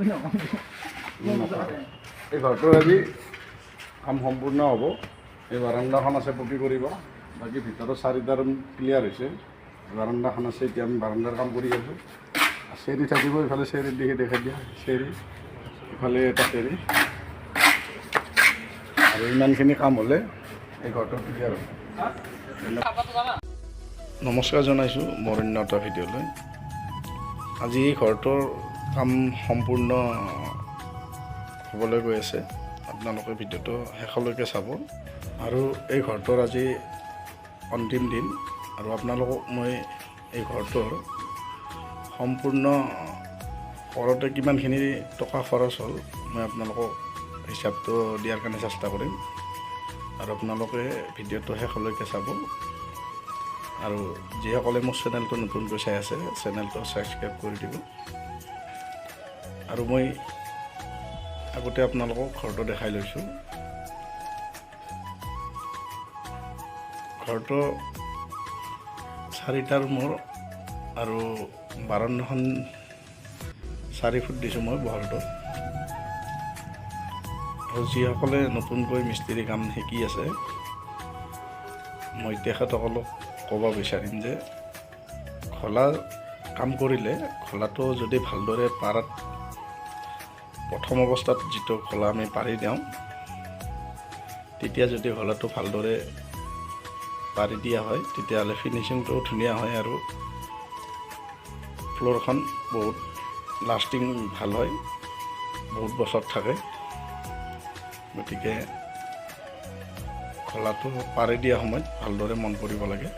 এই ঘৰটোৰ আজি কাম সম্পূৰ্ণ হ'ব। এই বাৰান্দাখন আছে পকী কৰিব, বাকী ভিতৰত 4টা ৰুম ক্লিয়াৰ হৈছে। বাৰান্দাখন আছে, এতিয়া আমি বাৰান্দাৰ কাম কৰি আছোঁ। চেৰি থাকিব, ইফালে চেৰিৰ দিশে দেখাই দিয়া চেৰি, ইফালে এটা চেৰি, আৰু ইমানখিনি কাম হ'লে এই ঘৰটো ক্লিয়াৰ হ'ব। নমস্কাৰ জনাইছোঁ মোৰ অন্য এটা ভিডিঅ'লৈ। আজি এই ঘৰটোৰ কাম সম্পূৰ্ণ হ'বলৈ গৈ আছে। আপোনালোকে ভিডিঅ'টো শেষলৈকে চাব। আৰু এই ঘৰটোৰ আজি অন্তিম দিন, আৰু আপোনালোকক মই এই ঘৰটোৰ সম্পূৰ্ণ কৰোঁতে কিমানখিনি টকা খৰচ হ'ল মই আপোনালোকক হিচাপটো দিয়াৰ কাৰণে চেষ্টা কৰিম, আৰু আপোনালোকে ভিডিঅ'টো শেষলৈকে চাব। আৰু যিসকলে মোৰ চেনেলটো নতুনকৈ চাই আছে, চেনেলটো ছাবস্ক্ৰাইব কৰি দিব। আৰু মই আগতে আপোনালোকক ঘৰটো দেখাই লৈছোঁ। ঘৰটো 4টা ৰুমৰ, আৰু বাৰান্দাখন 4 ফুট দিছোঁ মই বহলটো। আৰু যিসকলে নতুনকৈ মিস্ত্ৰী কাম শিকি আছে, মই তেখেতসকলক ক'ব বিচাৰিম যে খোলাৰ কাম কৰিলে খোলাটো যদি ভালদৰে পাৰাত, প্ৰথম অৱস্থাত যিটো খোলা আমি পাৰি দিওঁ, তেতিয়া যদি খোলাটো ভালদৰে পাৰি দিয়া হয়, তেতিয়াহ'লে ফিনিচিংটো ধুনীয়া হয়, আৰু ফ্ল'ৰখন বহুত লাষ্টিং ভাল হয়, বহুত বছৰ থাকে। গতিকে খোলাটো পাৰি দিয়া সময়ত ভালদৰে মন কৰিব লাগে।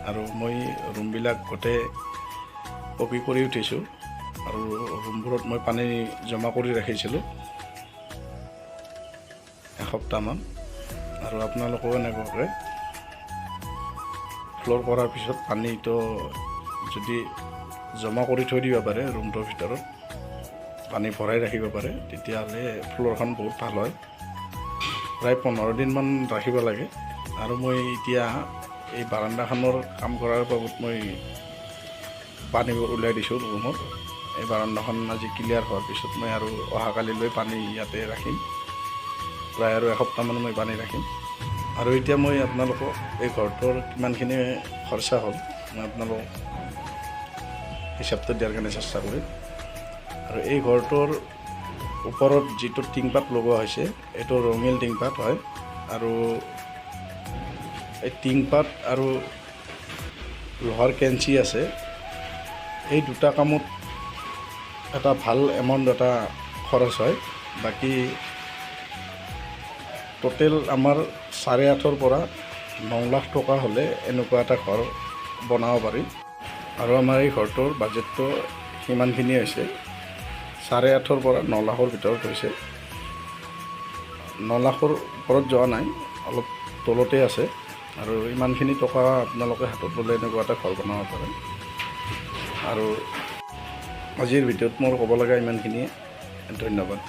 আৰু মই ৰুমবিলাক গোটেই পকী কৰি উঠিছোঁ, আৰু ৰুমবোৰত মই পানী জমা কৰি ৰাখিছিলোঁ এসপ্তাহমান। আৰু আপোনালোকেও এনেকুৱাকৈ ফ্ল'ৰ কৰাৰ পিছত পানীটো যদি জমা কৰি থৈ দিব পাৰে, ৰুমটোৰ ভিতৰত পানী ভৰাই ৰাখিব পাৰে, তেতিয়াহ'লে ফ্ল'ৰখন বহুত ভাল হয়। প্ৰায় 15 দিনমান ৰাখিব লাগে। আৰু মই এতিয়া এই বাৰান্দাখনৰ কাম কৰাৰ বাবদ মই পানীবোৰ উলিয়াই দিছোঁ ৰুমত। এই বাৰান্দাখন আজি ক্লিয়াৰ হোৱাৰ পিছত মই আৰু অহাকালিলৈ পানী ইয়াতে ৰাখিম, প্ৰায় আৰু এসপ্তাহমান মই পানী ৰাখিম। আৰু এতিয়া মই আপোনালোকক এই ঘৰটোৰ কিমানখিনি খৰচা হ'ল মই আপোনালোকক হিচাপটো দিয়াৰ কাৰণে চেষ্টা কৰিম। আৰু এই ঘৰটোৰ ওপৰত যিটো টিংপাত লগোৱা হৈছে, এইটো ৰঙিল টিংপাত হয়। আৰু এই টিংপাত আৰু লোহাৰ কেঞ্চি আছে, এই দুটা কামত এটা ভাল এমাউণ্ট এটা খৰচ হয়। বাকী টোটেল আমাৰ 8.5 পৰা 9 লাখ টকা হ'লে এনেকুৱা এটা ঘৰ বনাব পাৰি। আৰু আমাৰ এই ঘৰটোৰ বাজেটটো সিমানখিনি হৈছে, 8.5 পৰা 9 লাখৰ ভিতৰত হৈছে। 9 লাখৰ ওপৰত যোৱা নাই, অলপ তলতে আছে। আৰু ইমানখিনি টকা আপোনালোকে হাতত ল'লে এনেকুৱা এটা ঘৰ বনাব পাৰে। আৰু আজিৰ ভিডিঅ'ত মোৰ ক'ব লগা ইমানখিনিয়ে। ধন্যবাদ।